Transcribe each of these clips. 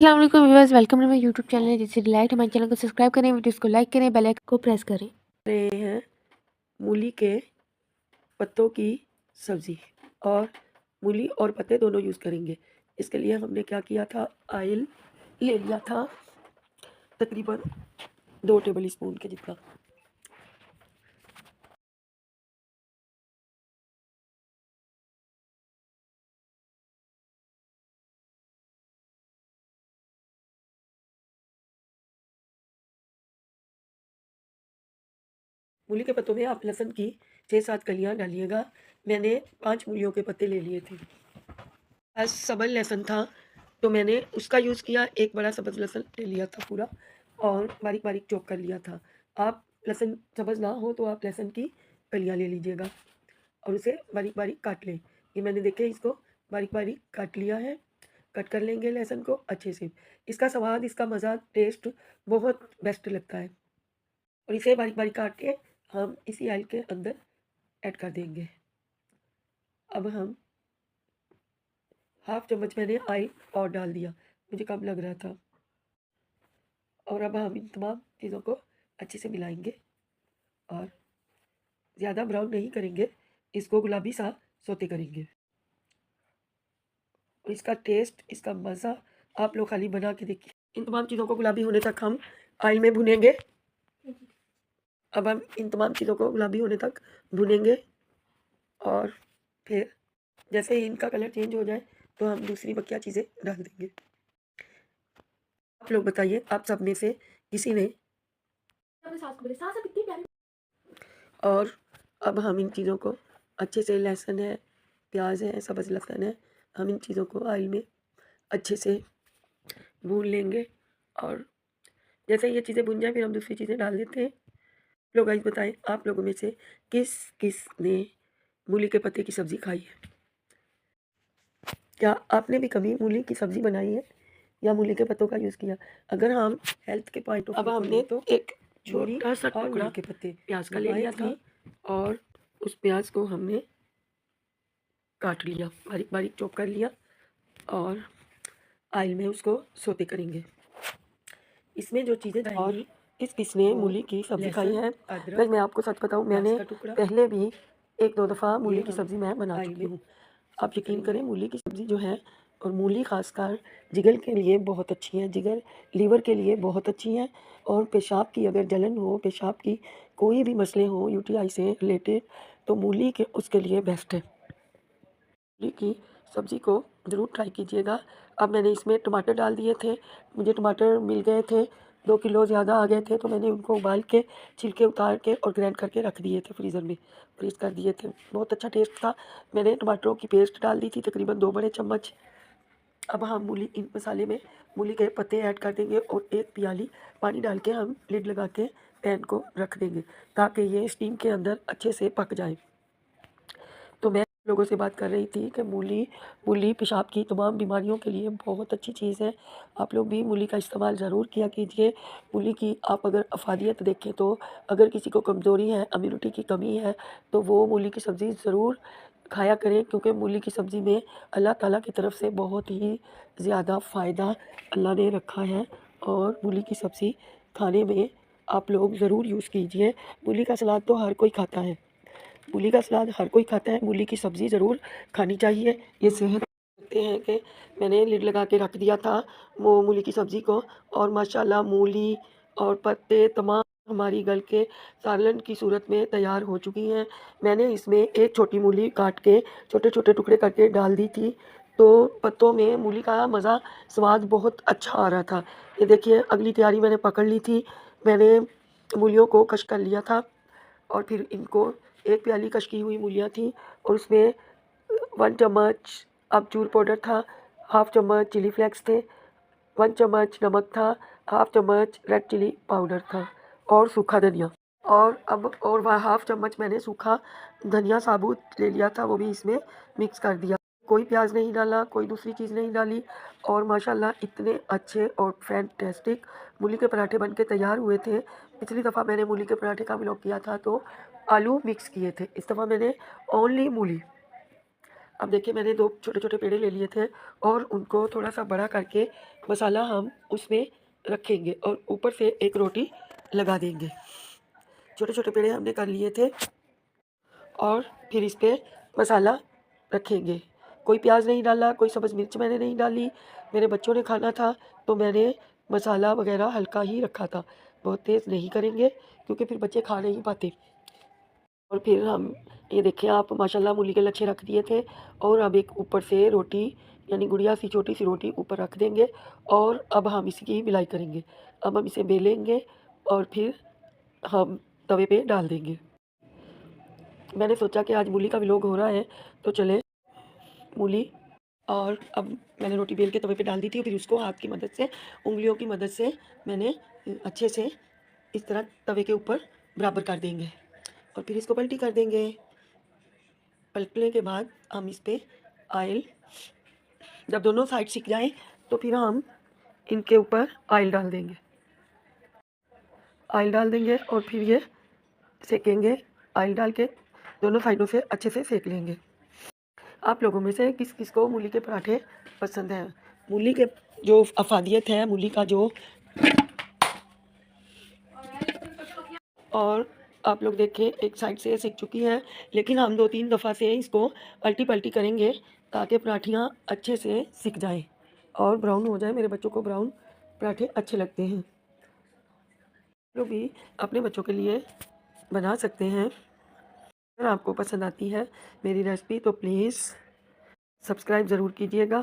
अस्सलाम viewers, welcome to my YouTube channel जिससे delight. हमारे चैनल को सब्सक्राइब करें, वीडियोस को लाइक करें, बेल आइकन को प्रेस करें। रहे हैं मूली के पत्तों की सब्ज़ी और मूली और पत्ते दोनों यूज़ करेंगे। इसके लिए हमने क्या किया था, ऑयल ले लिया था तकरीबन 2 टेबल स्पून के जितना। मूली के पत्तों में आप लहसुन की 6-7 कलियाँ डालिएगा। मैंने 5 मूलियों के पत्ते ले लिए थे। आज सबल लहसुन था तो मैंने उसका यूज़ किया। एक बड़ा सब्ज़ लहसुन ले लिया था पूरा और बारीक बारीक चॉप कर लिया था। आप लहसुन सब्ज़ ना हो तो आप लहसुन की कलियाँ ले लीजिएगा और उसे बारीक बारीक काट लें। ये मैंने देखे इसको बारीक बारीक काट लिया है। कट कर लेंगे लहसुन को अच्छे से। इसका स्वाद, इसका मज़ा, टेस्ट बहुत बेस्ट लगता है। और इसे बारीक बारीक काट के हम इसी ऑयल के अंदर ऐड कर देंगे। अब हम हाफ चम्मच मैंने ऑयल और डाल दिया, मुझे कम लग रहा था। और अब हम इन तमाम चीज़ों को अच्छे से मिलाएंगे और ज़्यादा ब्राउन नहीं करेंगे, इसको गुलाबी सा सोते करेंगे। और इसका टेस्ट, इसका मज़ा आप लोग खाली बना के देखिए। इन तमाम चीज़ों को गुलाबी होने तक हम ऑयल में भुनेंगे। अब हम इन तमाम चीज़ों को गुलाबी होने तक भुनेंगे और फिर जैसे ही इनका कलर चेंज हो जाए तो हम दूसरी बकिया चीज़ें डाल देंगे। आप लोग बताइए, आप सब में से किसी ने। और अब हम इन चीज़ों को अच्छे से, लहसुन है, प्याज है, सब्ज़ लहसुन है, हम इन चीज़ों को ऑयल में अच्छे से भून लेंगे। और जैसे ये चीज़ें भुन जाए फिर हम दूसरी चीज़ें डाल देते हैं। लोग गाइस बताएं, आप लोगों में से किस किस ने मूली के पत्ते की सब्ज़ी खाई है? क्या आपने भी कभी मूली की सब्ज़ी बनाई है या मूली के पत्तों का यूज़ किया? अगर हम हेल्थ के पॉइंट ऑफ व्यू, अब हमने तो एक छोटा सा टुकड़ा के पत्ते प्याज का ले लिया था और उस प्याज को हमने काट लिया, बारीक बारीक चॉप कर लिया और ऑयल में उसको सोते करेंगे। इसमें जो चीज़ें और किसने मूली की सब्ज़ी खाई है? अगर मैं आपको सच बताऊं, मैंने पहले भी 1-2 दफ़ा मूली की सब्ज़ी मैं बना चुकी हूँ। आप यकीन करें, मूली की सब्ज़ी जो है, और मूली ख़ासकर जिगर के लिए बहुत अच्छी है, जिगर लीवर के लिए बहुत अच्छी है। और पेशाब की अगर जलन हो, पेशाब की कोई भी मसले हों यूटीआई से रिलेटेड, तो मूली के उसके लिए बेस्ट है। मूली की सब्ज़ी को ज़रूर ट्राई कीजिएगा। अब मैंने इसमें टमाटर डाल दिए थे, मुझे टमाटर मिल गए थे, 2 किलो ज़्यादा आ गए थे तो मैंने उनको उबाल के, छिलके उतार के और ग्राइंड करके रख दिए थे, फ्रीज़र में फ्रीज़ कर दिए थे। बहुत अच्छा टेस्ट था। मैंने टमाटरों की पेस्ट डाल दी थी, तकरीबन 2 बड़े चम्मच। अब हम मूली, इन मसाले में मूली के पत्ते ऐड कर देंगे और 1 प्याली पानी डाल के हम लिड लगा के पैन को रख देंगे ताकि ये स्टीम के अंदर अच्छे से पक जाए। तो मैं लोगों से बात कर रही थी कि मूली पेशाब की तमाम बीमारियों के लिए बहुत अच्छी चीज़ है। आप लोग भी मूली का इस्तेमाल ज़रूर किया कीजिए। मूली की आप अगर अफ़ादियत देखें तो अगर किसी को कमज़ोरी है, इम्यूनिटी की कमी है, तो वो मूली की सब्ज़ी ज़रूर खाया करें, क्योंकि मूली की सब्ज़ी में अल्लाह ताला की तरफ से बहुत ही ज़्यादा फ़ायदा अल्लाह ने रखा है। और मूली की सब्ज़ी खाने में आप लोग ज़रूर यूज़ कीजिए। मूली का सलाद तो हर कोई खाता है, मूली का सलाद हर कोई खाता है, मूली की सब्ज़ी ज़रूर खानी चाहिए। ये सेहत कहते हैं कि मैंने लिड लगा के रख दिया था वो मूली की सब्ज़ी को, और माशाल्लाह मूली और पत्ते तमाम हमारी गल के सालन की सूरत में तैयार हो चुकी हैं। मैंने इसमें एक छोटी मूली काट के छोटे छोटे टुकड़े करके डाल दी थी, तो पत्तों में मूली का मज़ा, स्वाद बहुत अच्छा आ रहा था। ये देखिए, अगली तैयारी मैंने पकड़ ली थी। मैंने मूलियों को कश कर लिया था और फिर इनको, 1 प्याली कश की हुई मूलियाँ थी और उसमें 1 चम्मच अमचूर पाउडर था, हाफ़ चम्मच चिली फ्लेक्स थे, 1 चम्मच नमक था, हाफ़ चम्मच रेड चिली पाउडर था और सूखा धनिया। और अब और वह हाफ़ चम्मच मैंने सूखा धनिया साबुत ले लिया था, वो भी इसमें मिक्स कर दिया। कोई प्याज नहीं डाला, कोई दूसरी चीज़ नहीं डाली और माशाल्लाह इतने अच्छे और फैंटास्टिक मूली के पराठे बन के तैयार हुए थे। पिछली दफ़ा मैंने मूली के पराठे का व्लॉग किया था तो आलू मिक्स किए थे, इस दफ़ा मैंने ओनली मूली। अब देखिए मैंने 2 छोटे-छोटे पेड़े ले लिए थे और उनको थोड़ा-सा बड़ा करके मसाला हम उसमें रखेंगे और ऊपर से एक रोटी लगा देंगे। छोटे-छोटे पेड़े हमने कर लिए थे और फिर इस पे मसाला रखेंगे। कोई प्याज़ नहीं डाला, कोई सब्ज़ मिर्च मैंने नहीं डाली। मेरे बच्चों ने खाना था तो मैंने मसाला वग़ैरह हल्का ही रखा था। बहुत तेज़ नहीं करेंगे क्योंकि फिर बच्चे खा नहीं पाते। और फिर हम ये देखिए आप माशाल्लाह मूली के लच्छे रख दिए थे और अब एक ऊपर से रोटी यानी गुड़िया सी छोटी सी रोटी ऊपर रख देंगे और अब हम इसकी बिलाई करेंगे। अब हम इसे बेलेंगे और फिर हम तवे पे डाल देंगे। मैंने सोचा कि आज मूली का व्लॉग हो रहा है तो चले मूली और अब मैंने रोटी बेल के तवे पे डाल दी थी। फिर उसको हाथ की मदद से उंगलियों की मदद से मैंने अच्छे से इस तरह तवे के ऊपर बराबर कर देंगे और फिर इसको पलटी कर देंगे। पलटने के बाद हम इस पे ऑयल जब दोनों साइड सिक जाए तो फिर हम इनके ऊपर ऑयल डाल देंगे। ऑयल डाल देंगे और फिर ये सेकेंगे। ऑयल डाल के दोनों साइडों से अच्छे से सेक लेंगे। आप लोगों में से किस किस को मूली के पराठे पसंद हैं? मूली के जो अफादियत है, मूली का जो और आप लोग देखिए एक साइड से सिक चुकी है, लेकिन हम 2-3 दफ़ा से इसको पलटी-पलटी करेंगे ताकि पराठियाँ अच्छे से सिक जाएँ और ब्राउन हो जाए। मेरे बच्चों को ब्राउन पराठे अच्छे लगते हैं। लोग भी अपने बच्चों के लिए बना सकते हैं। अगर आपको पसंद आती है मेरी रेसिपी तो प्लीज़ सब्सक्राइब ज़रूर कीजिएगा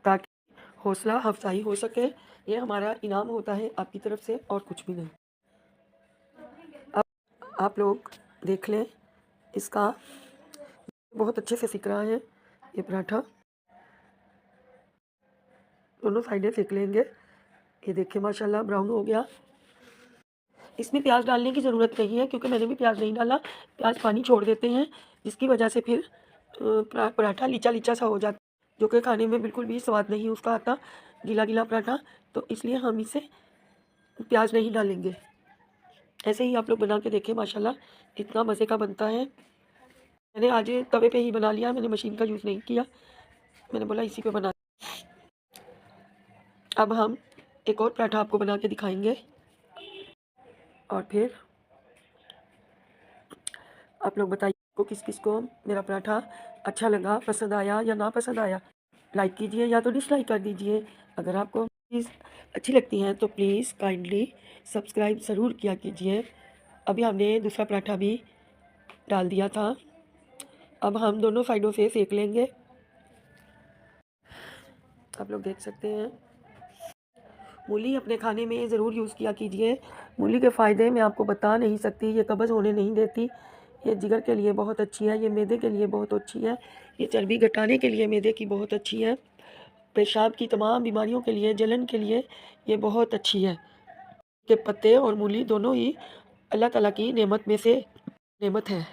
ताकि हौसला अफजाई हो सके। ये हमारा इनाम होता है आपकी तरफ से और कुछ भी नहीं। अब आप लोग देख लें इसका बहुत अच्छे से सिक रहा है ये पराठा। दोनों साइडें सेक लेंगे। ये देखिए माशाल्लाह ब्राउन हो गया। इसमें प्याज डालने की ज़रूरत नहीं है क्योंकि मैंने भी प्याज नहीं डाला। प्याज पानी छोड़ देते हैं जिसकी वजह से फिर पराठा लीचा सा हो जाता है जो कि खाने में बिल्कुल भी स्वाद नहीं उसका आता, गीला पराठा। तो इसलिए हम इसे प्याज नहीं डालेंगे। ऐसे ही आप लोग बना के देखें माशाल्लाह इतना मज़े का बनता है। मैंने आज तवे पे ही बना लिया, मैंने मशीन का यूज़ नहीं किया। मैंने बोला इसी पे बना। अब हम एक और पराठा आपको बना के दिखाएंगे और फिर आप लोग बताइए को किस किस को मेरा पराठा अच्छा लगा, पसंद आया या ना पसंद आया। लाइक कीजिए या तो डिसलाइक कर दीजिए। अगर आपको चीज़ अच्छी लगती हैं तो प्लीज़ काइंडली सब्सक्राइब ज़रूर किया कीजिए। अभी हमने दूसरा पराठा भी डाल दिया था। अब हम दोनों साइडों से सेक लेंगे। आप लोग देख सकते हैं। मूली अपने खाने में ज़रूर यूज़ किया कीजिए। मूली के फ़ायदे मैं आपको बता नहीं सकती। ये कब्ज़ होने नहीं देती, ये जिगर के लिए बहुत अच्छी है, ये मैदे के लिए बहुत अच्छी है, ये चर्बी घटाने के लिए मैदे की बहुत अच्छी है, पेशाब की तमाम बीमारियों के लिए, जलन के लिए ये बहुत अच्छी है। के पत्ते और मूली दोनों ही अल्लाह ताला की नेमत में से नेमत है।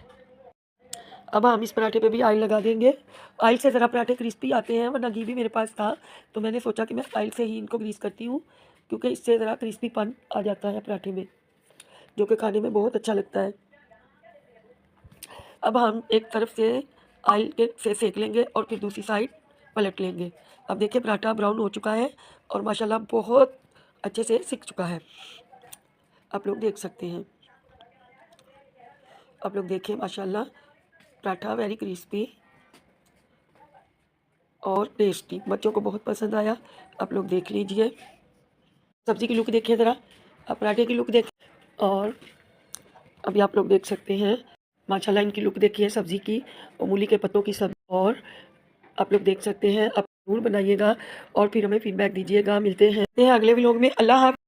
अब हम इस पराठे पे भी ऑयल लगा देंगे। ऑयल से ज़रा पराठे क्रिस्पी आते हैं, वरना घी भी मेरे पास था तो मैंने सोचा कि मैं ऑयल से ही इनको ग्रीस करती हूँ क्योंकि इससे ज़रा क्रिस्पीपन आ जाता है पराठे में जो कि खाने में बहुत अच्छा लगता है। अब हम एक तरफ से ऑयल के से सेक लेंगे और फिर दूसरी साइड पलट लेंगे। अब देखिए पराठा ब्राउन हो चुका है और माशाल्लाह बहुत अच्छे से सिक चुका है। आप लोग देख सकते हैं। आप लोग देखिए माशाल्लाह पराठा वेरी क्रिस्पी और टेस्टी, बच्चों को बहुत पसंद आया। आप लोग देख लीजिए। सब्ज़ी की लुक देखिए ज़रा, आप पराठे की लुक देखिए और अभी आप लोग देख सकते हैं माशाल्लाह इनकी लुक देखिए सब्ज़ी की और मूली के पत्तों की सब्ज़ी। और आप लोग देख सकते हैं, आप ज़रूर बनाइएगा और फिर हमें फीडबैक दीजिएगा। मिलते हैं अगले व्लॉग में। अल्लाह हाफ़िज़।